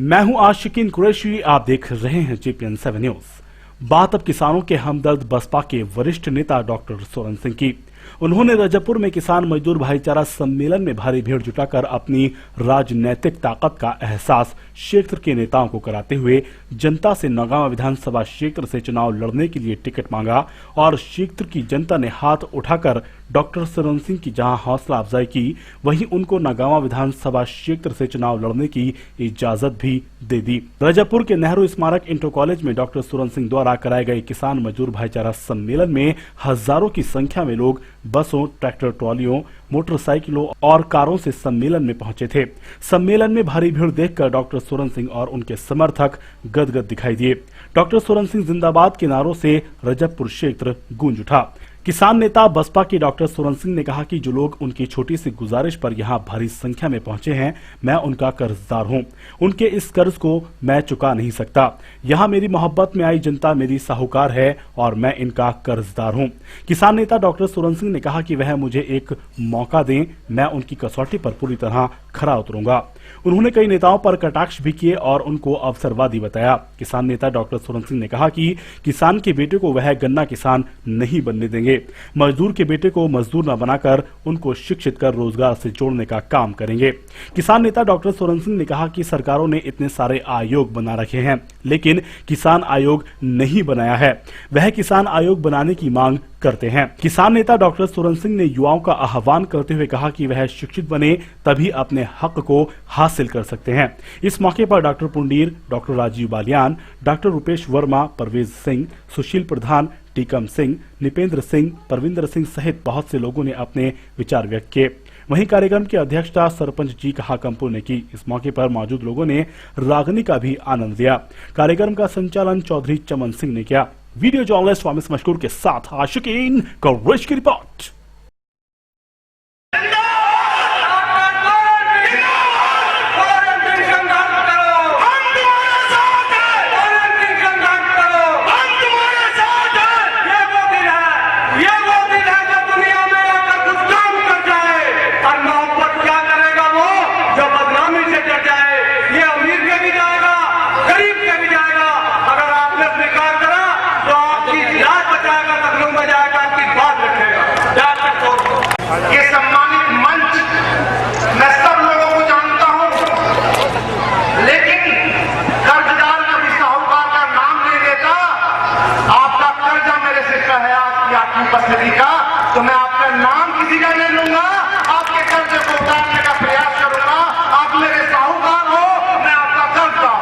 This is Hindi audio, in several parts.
मैं हूं आशिकीन कुरैशी, आप देख रहे हैं JPN 7 न्यूज। बात अब किसानों के हमदर्द बसपा के वरिष्ठ नेता डॉक्टर सोरेन सिंह की। उन्होंने रजबपुर में किसान मजदूर भाईचारा सम्मेलन में भारी भीड़ जुटाकर अपनी राजनैतिक ताकत का एहसास क्षेत्र के नेताओं को कराते हुए जनता से नगामा विधानसभा क्षेत्र से चुनाव लड़ने के लिए टिकट मांगा और क्षेत्र की जनता ने हाथ उठाकर डॉक्टर सोरेन सिंह की जहां हौसला अफजाई की, वहीं उनको नगामा विधानसभा क्षेत्र से चुनाव लड़ने की इजाजत भी दे दी। रजबपुर के नेहरू स्मारक इंटर कॉलेज में डॉक्टर सोरेन सिंह द्वारा कराए गए किसान मजदूर भाईचारा सम्मेलन में हजारों की संख्या में लोग बसों, ट्रैक्टर ट्रॉलियों, मोटरसाइकिलों और कारों से सम्मेलन में पहुंचे थे। सम्मेलन में भारी भीड़ देखकर डॉक्टर सोरेन सिंह और उनके समर्थक गदगद दिखाई दिए। डॉक्टर सोरेन सिंह जिंदाबाद के नारों से रजबपुर क्षेत्र गूंज उठा। किसान नेता बसपा के डॉक्टर सोरेन सिंह ने कहा कि जो लोग उनकी छोटी सी गुजारिश पर यहां भारी संख्या में पहुंचे हैं, मैं उनका कर्जदार हूं। उनके इस कर्ज को मैं चुका नहीं सकता। यहां मेरी मोहब्बत में आई जनता मेरी साहूकार है और मैं इनका कर्जदार हूं। किसान नेता डॉक्टर सोरेन सिंह ने कहा कि वह मुझे एक मौका दें, मैं उनकी कसौटी पर पूरी तरह खरा उतरूंगा। उन्होंने कई नेताओं पर कटाक्ष भी किए और उनको अवसरवादी बताया। किसान नेता डॉक्टर सोरेन सिंह ने कहा कि किसान के बेटे को वह गन्ना किसान नहीं बनने देंगे, मजदूर के बेटे को मजदूर न बनाकर उनको शिक्षित कर रोजगार से जोड़ने का काम करेंगे। किसान नेता डॉक्टर सोरेन सिंह ने कहा कि सरकारों ने इतने सारे आयोग बना रखे हैं, लेकिन किसान आयोग नहीं बनाया है। वह किसान आयोग बनाने की मांग करते हैं। किसान नेता डॉक्टर सोरेन सिंह ने युवाओं का आह्वान करते हुए कहा कि वह शिक्षित बने, तभी अपने हक को हासिल कर सकते हैं। इस मौके पर doctor Pundir, doctor Rajeev Baliyan, doctor Rupesh Verma, Parvez Singh, Sushil Pradhan, Tikam Singh, Nipendra Singh, Parvinder Singh सहित बहुत से लोगों ने अपने विचार व्यक्त किए। वहीं कार्यक्रम की अध्यक्षता सरपंच जी हाकमपुर ने की। इस मौके पर मौजूद लोगों ने रागनी का भी आनंद लिया। कार्यक्रम का संचालन चौधरी चमन सिंह ने किया। वीडियो जर्नलिस्ट वामिस मशकूर के साथ आशिकीन कुरैशी की रिपोर्ट। ये सम्मानित मंच मैं सब लोगों को जानता हूं, लेकिन कर्जदार कभी साहूकार का नाम नहीं लेता। आपका कर्जा मेरे से है आपकी उपस्थिति का, तो मैं आपका नाम किसी का नहीं लूंगा। आपके कर्जे को उतारने का प्रयास करूंगा। आप मेरे साहूकार हो, मैं आपका कर्जदार।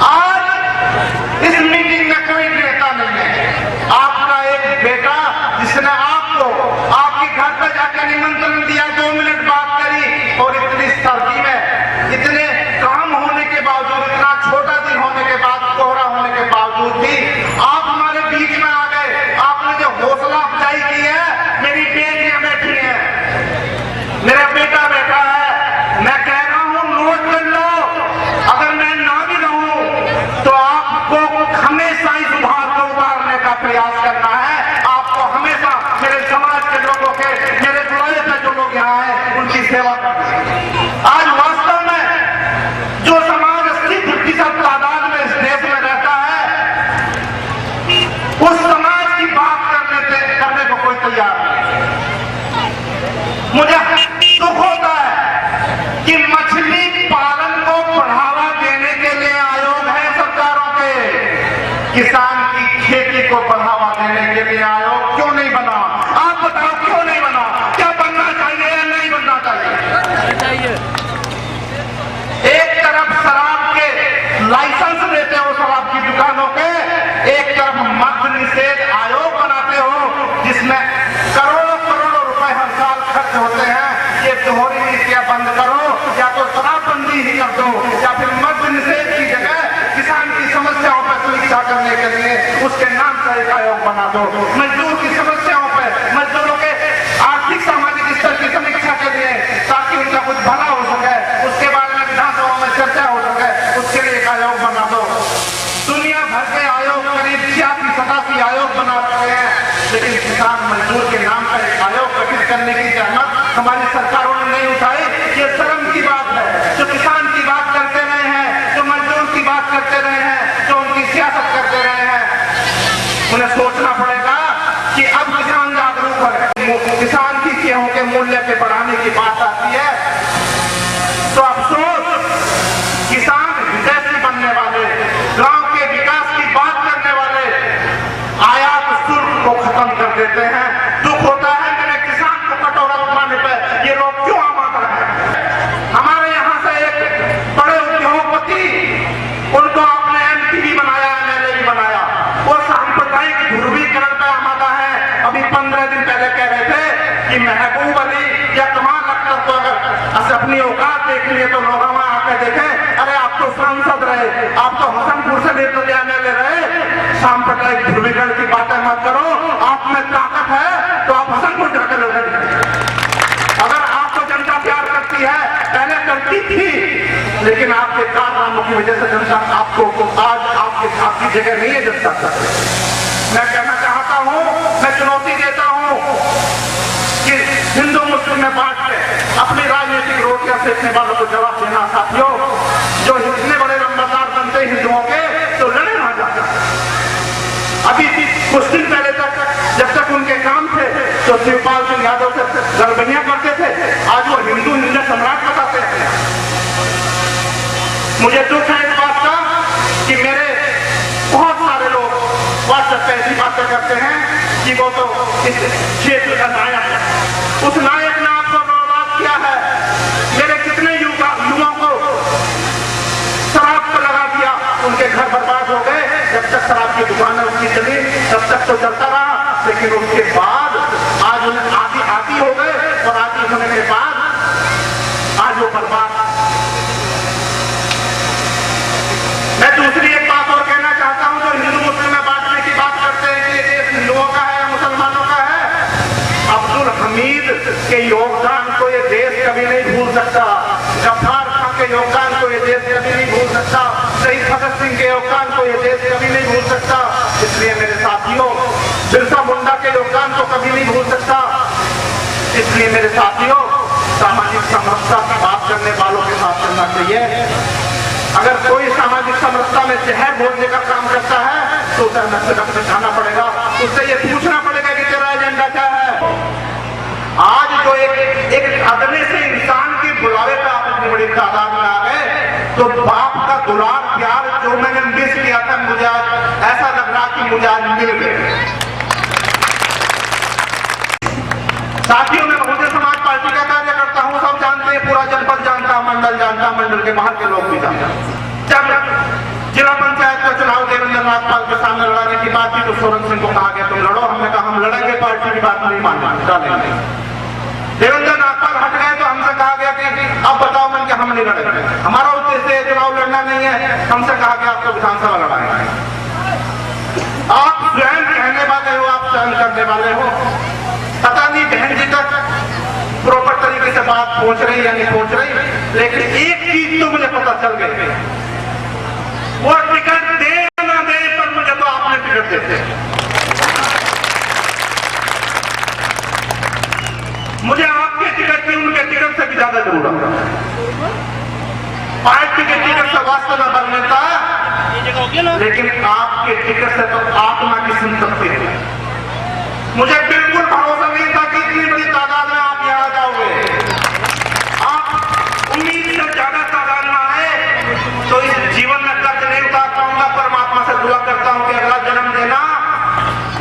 आज इस मीटिंग में कोई नेता नहीं है। आपका एक बेटा जिसने आपको आपके घर पर जाकर निमंत्रण दिया, 2 मिनट बात करी, और इतनी सर्दी में, इतने काम होने के बावजूद, इतना छोटा दिन होने के बाद, कोहरा होने के बावजूद भी आप हमारे बीच में आ गए। आपने जो हौसला अफजाई की है, मेरी बेटियां बैठी हैं, मेरा बेटा बैठा है। मैं कह रहा हूं, नोट कर लो, अगर मैं ना भी रहूं तो आपको हमेशा इस उभार को उतारने का प्रयास करना है। आपको हमेशा मेरे समाज के लोगों के, मेरे बुराई से जो लोग यहाँ हैं, उनकी सेवा करनी है। आज वास्तव में जो समाज 80% तादाद में इस देश में रहता है, उस समाज की बात करने को कोई तैयार नहीं। मुझे दुख होता है कि मछली पालन को बढ़ावा देने के लिए आयोग है सरकारों के, किसान की खेती को बढ़ावा देने के लिए आयोग क्यों नहीं बना? आप बताओ, क्यों नहीं बना? क्या बनना चाहिए या नहीं बनना चाहिए? एक तरफ शराब के लाइसेंस देते हो शराब की दुकानों के, एक तरफ मद्य निषेध आयोग बनाते हो जिसमें करोड़ों करोड़ों रुपए हर साल खर्च होते हैं। ये दोहरी नीतियां बंद करो, या तो शराबबंदी ही कर दो, या फिर मद्य निषेध की जगह किसान की समस्याओं पर समीक्षा करने के लिए उसके नाम से एक आयोग बना दो। मजदूर की समस्याओं पर, मजदूरों के आर्थिक सामाजिक स्तर की समीक्षा के लिए, ताकि उनका कुछ भला हो सके, उसके बारे में विधानसभा में चर्चा हो सके, उसके लिए एक आयोग बना दो। दुनिया भर के आयोग करीब 86-87 आयोग बना रहे हैं, लेकिन किसान मजदूर के नाम पर एक आयोग गठित करने की जहमत हमारी सरकारों ने नहीं उठाई। बढ़ाने की बात आती है तो अफसोस किसान हृदय से बनने वाले, गांव के विकास की बात करने वाले आयात शुल्क को खत्म कर देते हैं। दुख होता है मेरे किसान को कटोरा घुमाने पर ये लोग क्यों आमादा है। हमारे यहाँ से एक बड़े उद्योगपति, उनको आपने एमपी भी बनाया, एमएलए भी बनाया, वो सांप्रदायिक ध्रुवीकरण पर आमादा है। अभी 15 दिन पहले कह रहे थे कि महबूब अली या कमाल अख्तर को अगर अपनी औकात देख लिए तो लोग वहां आकर देखें, अरे आप तो सांसद रहे, आप तो हसनपुर से लेकर एमएलए रहे, सांप्रदायिक ध्रुवीकरण की बातें मत करो। आप में ताकत है तो आप हसनपुर जाकर लड़ेंगे। अगर आपको जनता प्यार करती है, पहले करती थी, लेकिन आपके कारनामों की वजह से जनता आपको आज आपकी जगह नहीं है जनता तक। मैं कहना चाहता हूं, मैं चुनौती देता हूं कि हिंदू मुस्लिम में बांट के अपनी राजनीतिक रोटियां सेकने वालों को जवाब देना। साथियों, जो इतने बड़े लंबादार बनते हिंदुओं के तो लड़े ना जाता। अभी कुछ दिन पहले तक जब तक उनके काम थे तो शिवपाल सिंह यादव से गड़बड़ियां करते थे, आज वो हिंदू हिंदू सम्राट बताते हैं। मुझे दुख है इस बात का कि मेरे बहुत सारे लोग व्हाट्सएप पे ऐसी बातें करते हैं कि वो तो इस क्षेत्र का नायक है, उस नायक ने आपको बर्बाद किया है। मेरे कितने युवाओं को शराब पर लगा दिया, उनके घर बर्बाद हो गए। जब तक शराब की दुकान उसकी चली तब तक तो चलता रहा, लेकिन उसके बाद आज उन्हें आदि हो गए और आदि होने के बाद आज वो बर्बाद। मैं दूसरी एक बात और कहना चाहता हूं, जो हिंदू मुस्लिम में बांटने की बात करते हैं कि ये देश हिंदुओं का है या मुसलमानों का है, अब्दुल हमीद के योगदान को ये देश कभी नहीं भूल सकता, गफ्फार खां के योगदान को ये देश कभी नहीं भूल सकता, शहीद भगत सिंह के योगदान को ये देश कभी नहीं भूल सकता। इसलिए मेरे साथियों, बिरसा मुंडा के योगदान को कभी नहीं भूल सकता। इसलिए मेरे साथियों, सामाजिक समरसता की बात करने वालों के साथ चलना चाहिए। अगर कोई सामाजिक समरसता में जहर घोलने का काम करता है तो उसे नक्शे से जाना पड़ेगा, उससे ये पूछना पड़ेगा कि तेरा एजेंडा क्या है। आज जो एक अदने से इंसान की बुलावे पे आप इतनी बड़ी तादाद में आ गए, तो बाप का दुलार प्यार जो मैंने मिस किया था, मुझे आज ऐसा लग रहा कि मुझे आज मिल गए। साथियों, मैं बहुजन समाज पार्टी का कार्य करता हूं, सब जानते हैं, पूरा जनपद जानता, मंडल जानता, मंडल के बाहर के लोग भी जानता। जब जिला पंचायत का चुनाव देवेंद्र नागपाल के सामने लड़ाने की बात थी तो सोरेन सिंह को कहा गया तुम लड़ो। हमने कहा हम लड़ेंगे, पार्टी की बात नहीं मानेंगे। देवेंद्र नागपाल हट गए तो हमसे कहा गया कि अब बताओ मन के हम नहीं लड़ेंगे, हमारा उद्देश्य चुनाव लड़ना नहीं है। हमसे कहा गया आपको विधानसभा लड़ाएंगे। आप स्वयं कहने वाले हो, आप स्वयं करने वाले हो। पता नहीं बहन जी तक प्रॉपर तरीके से बात पहुंच रही या नहीं पहुंच रही, लेकिन एक चीज तो मुझे पता चल गई, वो टिकट दे ना दे पर मुझे तो आपने टिकट देते। मुझे आपके टिकट की उनके टिकट से भी ज्यादा जरूरत है। पार्टी के टिकट से वास्तव में बल मिलता है, लेकिन आपके टिकट से तो आत्मा की संतृप्ति है। मुझे बिल्कुल भरोसा नहीं था कि इतनी बड़ी तादाद में आप यहाँ जाओगे। आप उम्मीद से ज्यादा तादाद में आए तो इस जीवन में कर्ज नहीं उतार पाऊंगा। परमात्मा से दुआ करता हूं कि अगला जन्म देना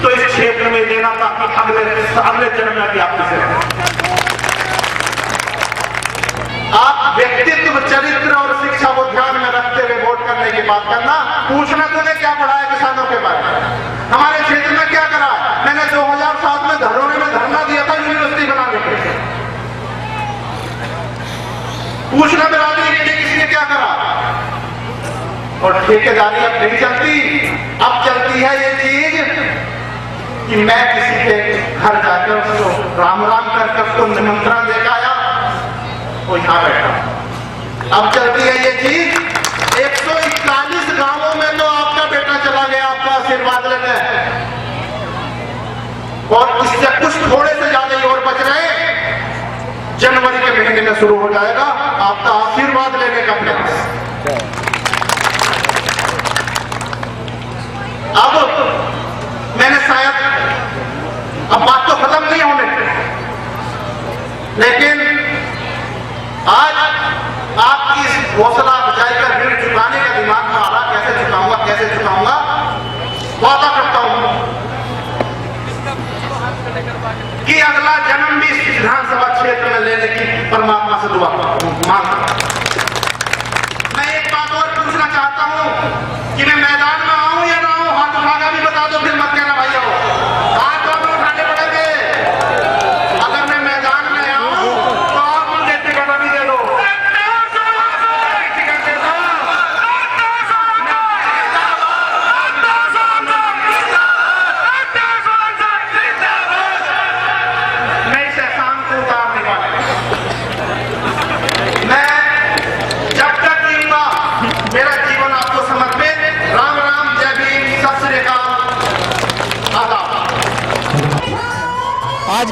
तो इस क्षेत्र में देना, ताकि अगले जन्म में भी आप इसे आप व्यक्तित्व, चरित्र और शिक्षा को ध्यान में रखते हुए वोट करने की बात करना। पूछना तूने क्या पढ़ा है किसानों के बारे में, हमारे क्षेत्र में क्या करा। मैंने 2007 में धरोने में धरना दिया था यूनिवर्सिटी बनाने के लिए। पूछना मेरा किसने क्या करा। और ठेकेदारी अब नहीं चलती, अब चलती है ये चीज कि मैं किसी के घर जाकर उसको राम राम करके उसको निमंत्रण देकर आया, वो यहां बैठा। अब चलती है ये चीज 141 गांवों में तो आपका बेटा चला गया आपका आशीर्वाद लेने, और इससे कुछ थोड़े से ज्यादा ही और बच रहे। जनवरी के महीने में शुरू हो जाएगा आपका आशीर्वाद लेने का प्रयास। अब मैंने शायद, अब बात तो खत्म नहीं होने, लेकिन आज आपकी इस हौसला अफजाई का ऋण चुकाने का दिमाग में आ रहा, कैसे चुकाऊंगा वादा करता हूं कि अगला जन्म भी इस विधानसभा क्षेत्र में लेने की परमात्मा से दुआ मांगता हूं। मैं एक बात और पूछना चाहता हूं कि मैं मैदान में आऊं या ना आऊं, हाथ उठाकर भी बता दो, फिर मत कहना भाई आओ, हाथ दोनों उठाने पड़ेंगे। अगर मैं मैदान में आऊं तो आप मुझे टिकट भी दे दो, टिकट दे दो। मैं इस एहसान को उतारने वाला मैं जब तक जीऊंगा मेरा जीवन आपको समर्पित। राम राम, जय भीम, सत श्री अकाल, आदाब। आज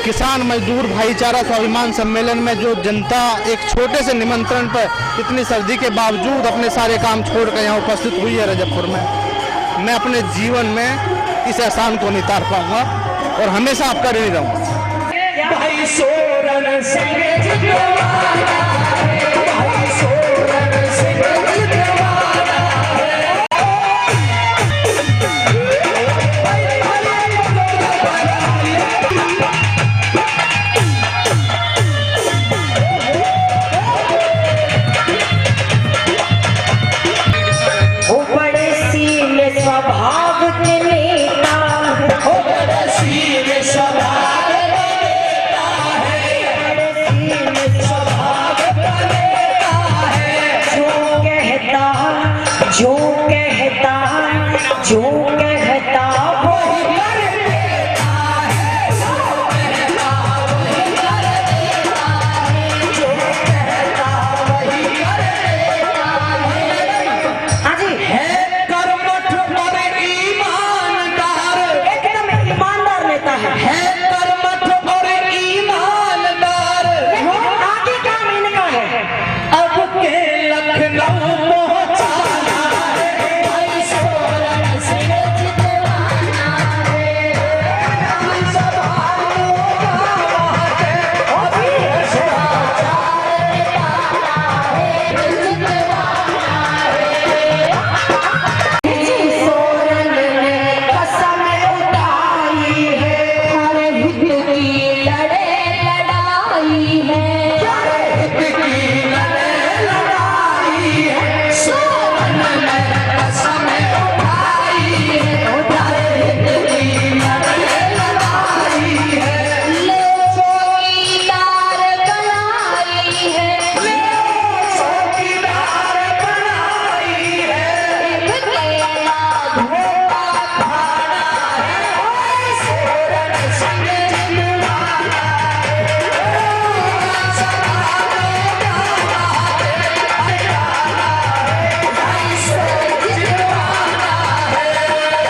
किसान मजदूर भाईचारा स्वाभिमान सम्मेलन में जो जनता एक छोटे से निमंत्रण पर इतनी सर्दी के बावजूद अपने सारे काम छोड़कर यहाँ उपस्थित हुई है रजबपुर में, मैं अपने जीवन में इस एहसान को नहीं उतार पाऊंगा और हमेशा आपका ऋणी रहूंगा।